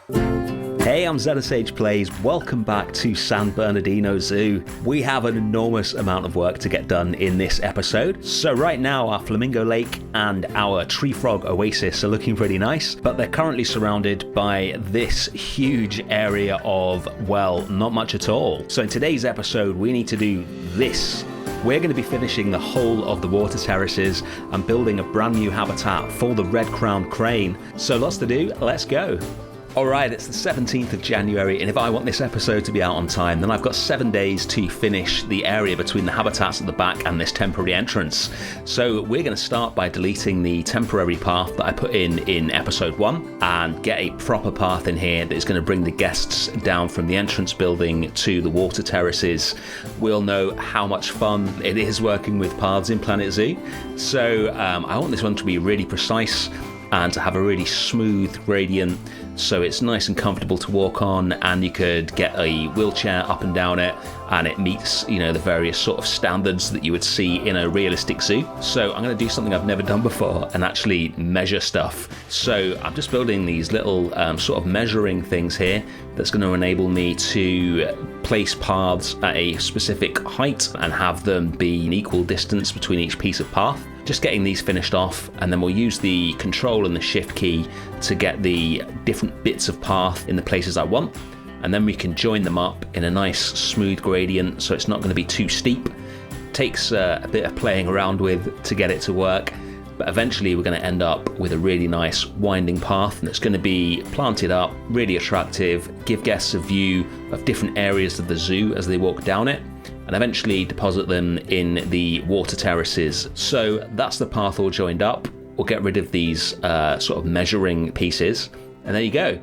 Hey, I'm Sage Plays. Welcome back to San Bernardino Zoo. We have an enormous amount of work to get done in this episode. So right now our Flamingo Lake and our Tree Frog Oasis are looking pretty nice, but they're currently surrounded by this huge area of, well, not much at all. So in today's episode we need to do this. We're going to be finishing the whole of the water terraces and building a brand new habitat for the red-crowned crane. So lots to do, let's go. Alright, it's the 17th of January, and if I want this episode to be out on time, then I've got 7 days to finish the area between the habitats at the back and this temporary entrance. So we're going to start by deleting the temporary path that I put in episode 1 and get a proper path in here that is going to bring the guests down from the entrance building to the water terraces. We all know how much fun it is working with paths in Planet Zoo, so I want this one to be really precise and to have a really smooth gradient so it's nice and comfortable to walk on, and you could get a wheelchair up and down it and it meets, you know, the various sort of standards that you would see in a realistic zoo. So I'm going to do something I've never done before and actually measure stuff. So I'm just building these little sort of measuring things here that's going to enable me to place paths at a specific height and have them be an equal distance between each piece of path. Just getting these finished off, and then we'll use the control and the shift key to get the different bits of path in the places I want, and then we can join them up in a nice smooth gradient so it's not going to be too steep. Takes a bit of playing around with to get it to work, but eventually we're going to end up with a really nice winding path that's going to be planted up, really attractive, give guests a view of different areas of the zoo as they walk down it, and eventually deposit them in the water terraces. So that's the path all joined up. We'll get rid of these sort of measuring pieces, and there you go.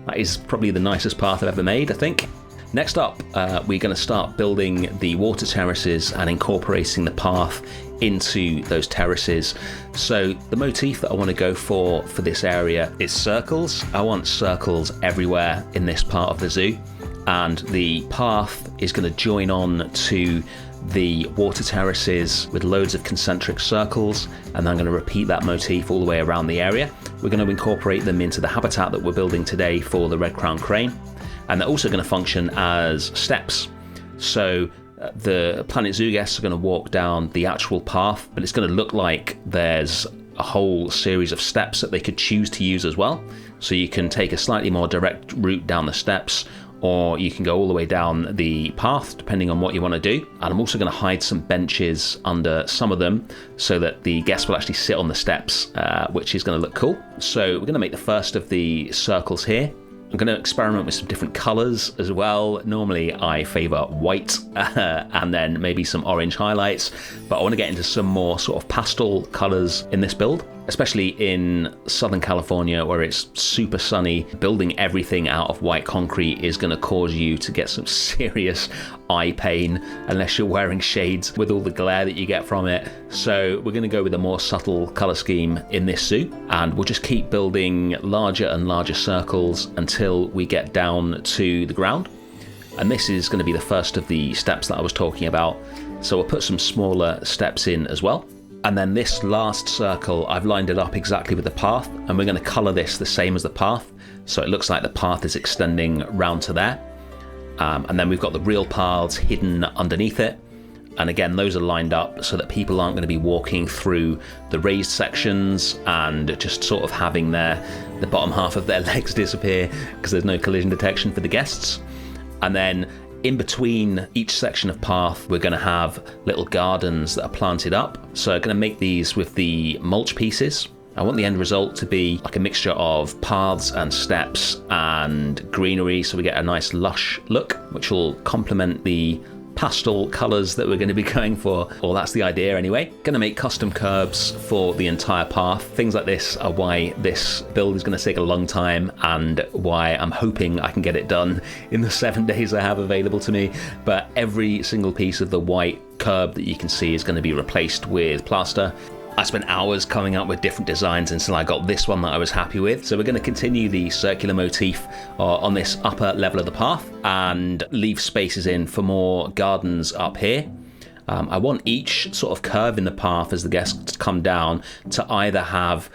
That is probably the nicest path I've ever made, I think. Next up, we're going to start building the water terraces and incorporating the path into those terraces. So the motif that I want to go for this area is circles. I want circles everywhere in this part of the zoo, and the path is going to join on to the water terraces with loads of concentric circles, and I'm going to repeat that motif all the way around the area. We're going to incorporate them into the habitat that we're building today for the red-crowned crane, and they're also going to function as steps. So the Planet Zoo guests are going to walk down the actual path, but it's going to look like there's a whole series of steps that they could choose to use as well. So you can take a slightly more direct route down the steps, or you can go all the way down the path depending on what you want to do. And I'm also going to hide some benches under some of them so that the guests will actually sit on the steps, which is going to look cool. So we're going to make the first of the circles here. I'm going to experiment with some different colours as well. Normally I favour white and then maybe some orange highlights, but I want to get into some more sort of pastel colours in this build, especially in Southern California where it's super sunny. Building everything out of white concrete is going to cause you to get some serious eye pain unless you're wearing shades with all the glare that you get from it. So we're going to go with a more subtle colour scheme in this zoo, and we'll just keep building larger and larger circles until we get down to the ground. And this is going to be the first of the steps that I was talking about, so we'll put some smaller steps in as well. And then this last circle, I've lined it up exactly with the path, and we're going to colour this the same as the path, so it looks like the path is extending round to there. And then we've got the real paths hidden underneath it, and again those are lined up so that people aren't going to be walking through the raised sections and just sort of having the bottom half of their legs disappear because there's no collision detection for the guests. And then in between each section of path we're going to have little gardens that are planted up. So I'm going to make these with the mulch pieces. I want the end result to be like a mixture of paths and steps and greenery, so we get a nice lush look which will complement the pastel colours that we're going to be going for. Well, that's the idea anyway. Going to make custom curbs for the entire path. Things like this are why this build is going to take a long time and why I'm hoping I can get it done in the 7 days I have available to me. But every single piece of the white curb that you can see is going to be replaced with plaster. I spent hours coming up with different designs until I got this one that I was happy with. So we're going to continue the circular motif on this upper level of the path and leave spaces in for more gardens up here. I want each sort of curve in the path as the guests come down to either have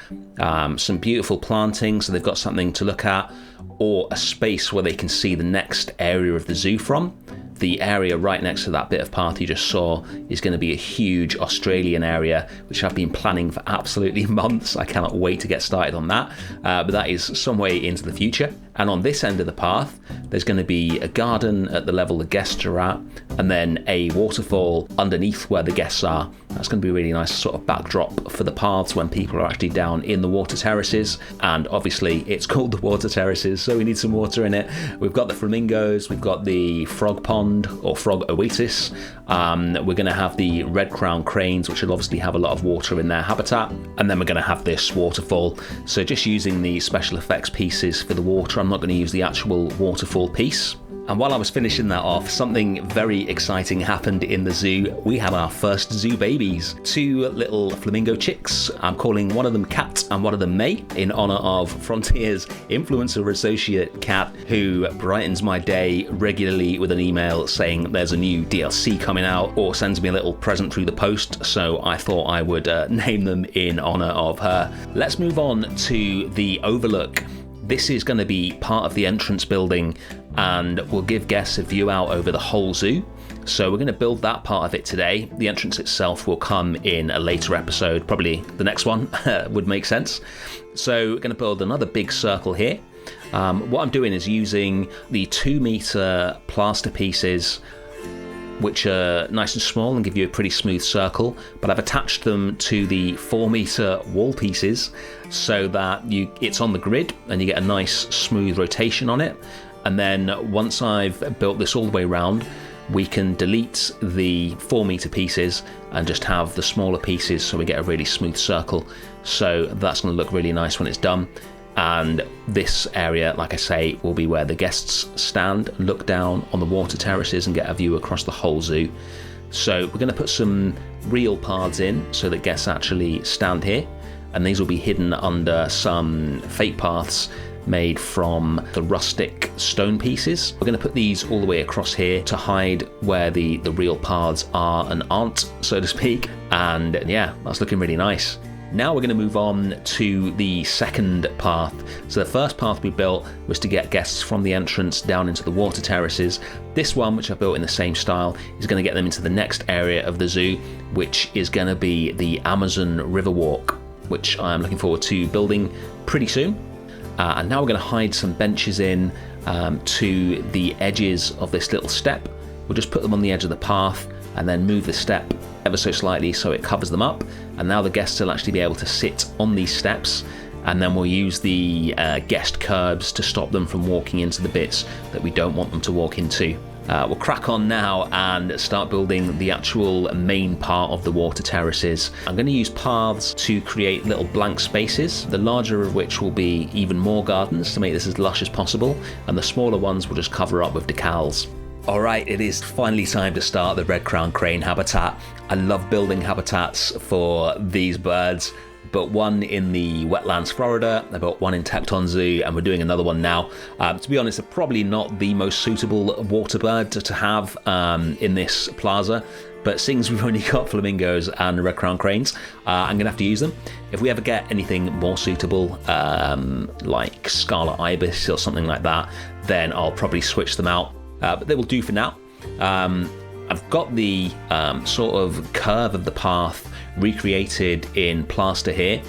some beautiful planting so they've got something to look at, or a space where they can see the next area of the zoo from. The area right next to that bit of path you just saw is going to be a huge Australian area, which I've been planning for absolutely months. I cannot wait to get started on that, but that is some way into the future. And on this end of the path, there's going to be a garden at the level the guests are at, and then a waterfall underneath where the guests are. That's going to be a really nice sort of backdrop for the paths when people are actually down in the water terraces. And obviously it's called the water terraces, so we need some water in it. We've got the flamingos, we've got the frog pond or frog oasis. We're going to have the red-crowned cranes, which will obviously have a lot of water in their habitat. And then we're going to have this waterfall. So just using the special effects pieces for the water, I'm not going to use the actual waterfall piece. And while I was finishing that off, something very exciting happened in the zoo. We had our first zoo babies, 2 little flamingo chicks. I'm calling one of them Cat and one of them May, in honor of Frontier's influencer associate Cat, who brightens my day regularly with an email saying there's a new DLC coming out, or sends me a little present through the post. So I thought I would name them in honor of her. Let's move on to the overlook. This is going to be part of the entrance building and will give guests a view out over the whole zoo. So we're going to build that part of it today. The entrance itself will come in a later episode, probably the next one would make sense. So we're going to build another big circle here. What I'm doing is using the 2-meter plaster pieces, which are nice and small and give you a pretty smooth circle, but I've attached them to the 4-meter wall pieces so that it's on the grid and you get a nice smooth rotation on it. And then once I've built this all the way around, we can delete the 4-meter pieces and just have the smaller pieces so we get a really smooth circle. So that's going to look really nice when it's done. And this area, like I say, will be where the guests stand, look down on the water terraces and get a view across the whole zoo. So we're going to put some real paths in so that guests actually stand here, and these will be hidden under some fake paths made from the rustic stone pieces. We're going to put these all the way across here to hide where the real paths are and aren't, so to speak. And yeah, that's looking really nice. Now we're going to move on to the second path. So the first path we built was to get guests from the entrance down into the water terraces. This one, which I built in the same style, is going to get them into the next area of the zoo, which is going to be the Amazon River Walk, which I am looking forward to building pretty soon. And now we're going to hide some benches in to the edges of this little step. We'll just put them on the edge of the path and then move the step ever so slightly so it covers them up. And now the guests will actually be able to sit on these steps, and then we'll use the guest curbs to stop them from walking into the bits that we don't want them to walk into. We'll crack on now and start building the actual main part of the water terraces. I'm going to use paths to create little blank spaces, the larger of which will be even more gardens to make this as lush as possible, and the smaller ones will just cover up with decals. Alright, it is finally time to start the red-crowned crane habitat. I love building habitats for these birds, but one in the wetlands Florida, I built one in Tekton Zoo, and we're doing another one now. To be honest, they're probably not the most suitable water bird to have in this plaza, but seeing as we've only got flamingos and red-crowned cranes, I'm going to have to use them. If we ever get anything more suitable, like scarlet ibis or something like that, then I'll probably switch them out. But they will do for now. I've got the sort of curve of the path recreated in plaster here,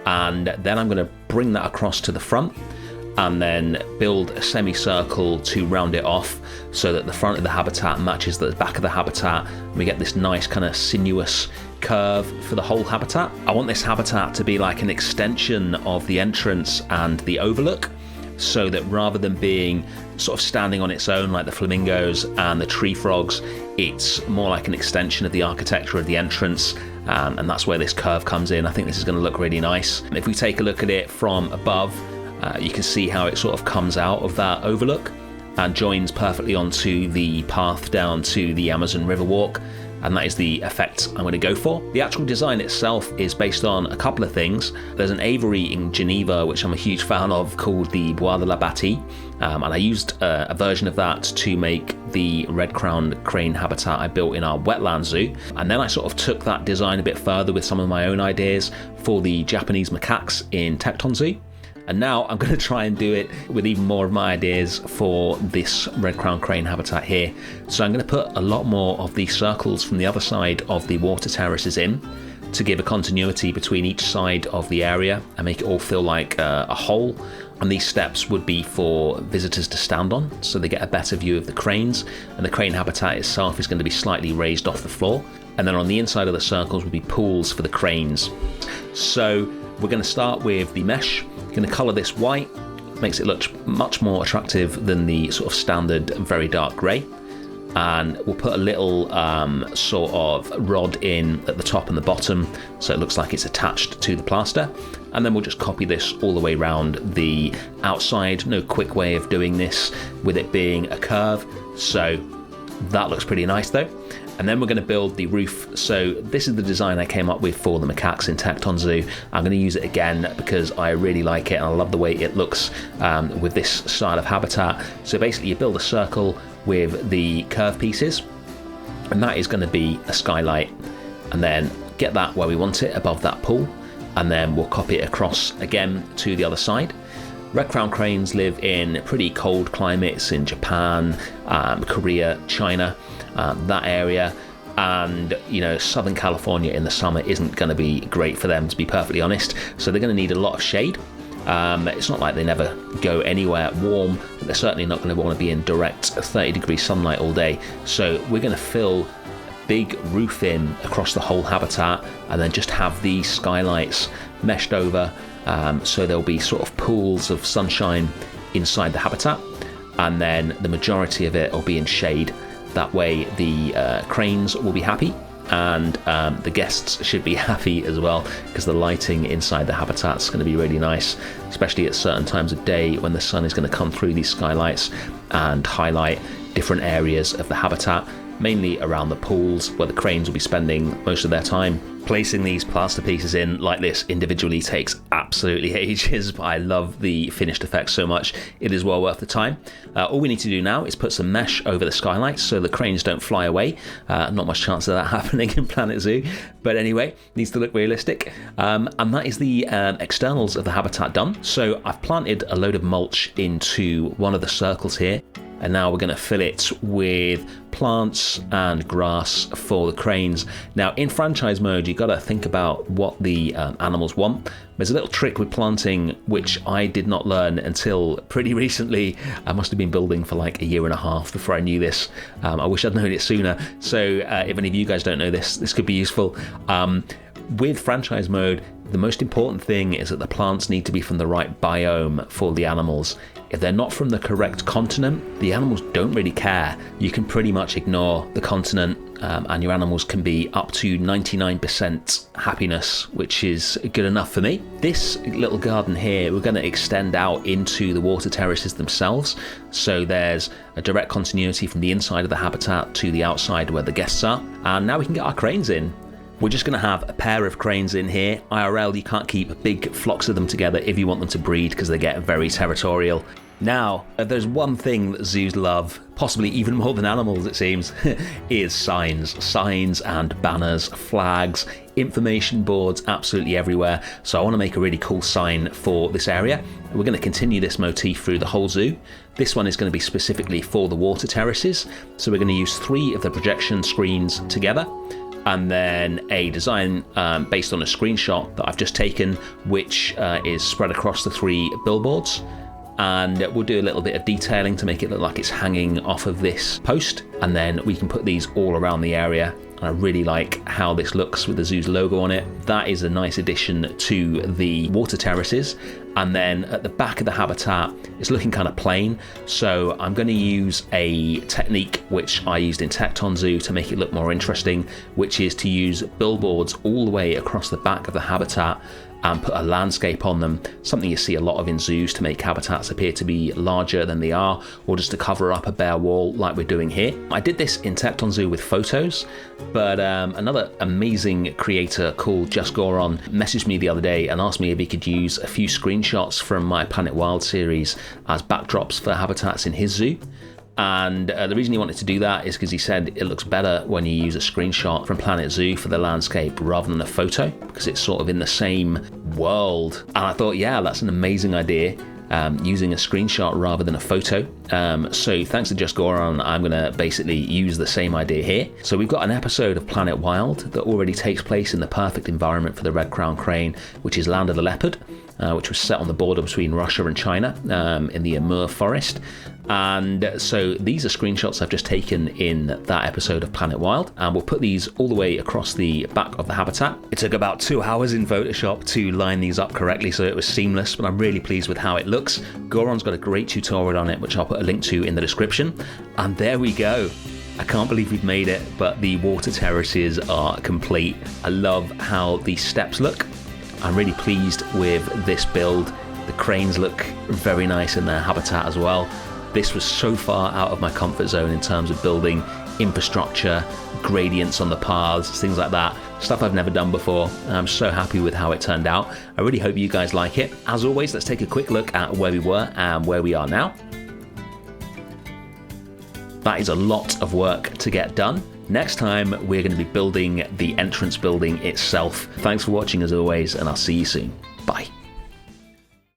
and then I'm going to bring that across to the front and then build a semicircle to round it off so that the front of the habitat matches the back of the habitat, and we get this nice kind of sinuous curve for the whole habitat. I want this habitat to be like an extension of the entrance and the overlook, so that rather than being sort of standing on its own like the flamingos and the tree frogs, it's more like an extension of the architecture of the entrance, and that's where this curve comes in. I think this is going to look really nice. If we take a look at it from above, you can see how it sort of comes out of that overlook and joins perfectly onto the path down to the Amazon River Walk. and that is the effect I'm going to go for. The actual design itself is based on a couple of things. There's an aviary in Geneva, which I'm a huge fan of, called the Bois de la Bâtie, and I used a version of that to make the red-crowned crane habitat I built in our wetland zoo, and then I sort of took that design a bit further with some of my own ideas for the Japanese macaques in Tekton Zoo. And now I'm going to try and do it with even more of my ideas for this red-crowned crane habitat here. So I'm going to put a lot more of the circles from the other side of the water terraces in to give a continuity between each side of the area and make it all feel like a whole. And these steps would be for visitors to stand on, so they get a better view of the cranes, and the crane habitat itself is going to be slightly raised off the floor. And then on the inside of the circles will be pools for the cranes. So we're going to start with the mesh. Going to colour this white, makes it look much more attractive than the sort of standard very dark grey. And we'll put a little sort of rod in at the top and the bottom, so it looks like it's attached to the plaster. And then we'll just copy this all the way around the outside. No quick way of doing this with it being a curve, so that looks pretty nice though. And then we're going to build the roof. So this is the design I came up with for the macaques in Tekton Zoo. I'm going to use it again because I really like it and I love the way it looks with this style of habitat. So basically you build a circle with the curve pieces, and that is going to be a skylight, and then get that where we want it above that pool, and then we'll copy it across again to the other side. Red-crowned cranes live in pretty cold climates in Japan, Korea, China, that area, and Southern California in the summer isn't going to be great for them, to be perfectly honest. So they're going to need a lot of shade. It's not like they never go anywhere warm, but they're certainly not going to want to be in direct 30-degree sunlight all day. So we're going to fill a big roof in across the whole habitat, and then just have these skylights meshed over. So there'll be sort of pools of sunshine inside the habitat, and then the majority of it will be in shade. That way the cranes will be happy, and the guests should be happy as well, because the lighting inside the habitat is going to be really nice, especially at certain times of day when the sun is going to come through these skylights and highlight different areas of the habitat, mainly around the pools where the cranes will be spending most of their time. Placing these plaster pieces in like this individually takes absolutely ages, but I love the finished effect so much. It is well worth the time. All we need to do now is put some mesh over the skylights so the cranes don't fly away. Not much chance of that happening in Planet Zoo, but anyway, needs to look realistic. And that is the externals of the habitat done. So I've planted a load of mulch into one of the circles here, and now we're going to fill it with plants and grass for the cranes. Now in franchise mode, you've got to think about what the animals want. There's a little trick with planting which I did not learn until pretty recently. I must have been building for like a year and a half before I knew this. I wish I'd known it sooner. So if any of you guys don't know this, this could be useful. With franchise mode, the most important thing is that the plants need to be from the right biome for the animals. If they're not from the correct continent, the animals don't really care. You can pretty much ignore the continent, and your animals can be up to 99% happiness, which is good enough for me. This little garden here, we're going to extend out into the water terraces themselves. So there's a direct continuity from the inside of the habitat to the outside where the guests are. And now we can get our cranes in. We're just going to have a pair of cranes in here. IRL, you can't keep big flocks of them together if you want them to breed, because they get very territorial. Now, there's one thing that zoos love, possibly even more than animals it seems, is signs. Signs and banners, flags, information boards absolutely everywhere. So I want to make a really cool sign for this area. We're going to continue this motif through the whole zoo. This one is going to be specifically for the water terraces. So we're going to use 3 of the projection screens together, and then a design based on a screenshot that I've just taken, which is spread across the 3 billboards. And we'll do a little bit of detailing to make it look like it's hanging off of this post, and then we can put these all around the area. And I really like how this looks with the zoo's logo on it. That is a nice addition to the water terraces. And then at the back of the habitat, it's looking kind of plain. So I'm going to use a technique which I used in Tekton Zoo to make it look more interesting, which is to use billboards all the way across the back of the habitat, and put a landscape on them, something you see a lot of in zoos to make habitats appear to be larger than they are, or just to cover up a bare wall like we're doing here. I did this in Tekton Zoo with photos, but another amazing creator called Just Goron messaged me the other day and asked me if he could use a few screenshots from my Planet Wild series as backdrops for habitats in his zoo. And the reason he wanted to do that is because he said it looks better when you use a screenshot from Planet Zoo for the landscape rather than a photo, because it's sort of in the same world. And I thought, yeah, that's an amazing idea, using a screenshot rather than a photo. So thanks to Just Goron, I'm going to basically use the same idea here. So we've got an episode of Planet Wild that already takes place in the perfect environment for the red-crowned crane, which is Land of the Leopard, which was set on the border between Russia and China in the Amur forest. And so these are screenshots I've just taken in that episode of Planet Wild, and we'll put these all the way across the back of the habitat. It took about 2 hours in Photoshop to line these up correctly, so it was seamless, but I'm really pleased with how it looks. Goron's got a great tutorial on it, which I'll put a link to in the description. And there we go. I can't believe we've made it, but the water terraces are complete. I love how these steps look. I'm really pleased with this build. The cranes look very nice in their habitat as well. This was so far out of my comfort zone in terms of building infrastructure, gradients on the paths, things like that. Stuff I've never done before. I'm so happy with how it turned out. I really hope you guys like it. As always, let's take a quick look at where we were and where we are now. That is a lot of work to get done. Next time, we're going to be building the entrance building itself. Thanks for watching as always, and I'll see you soon. Bye.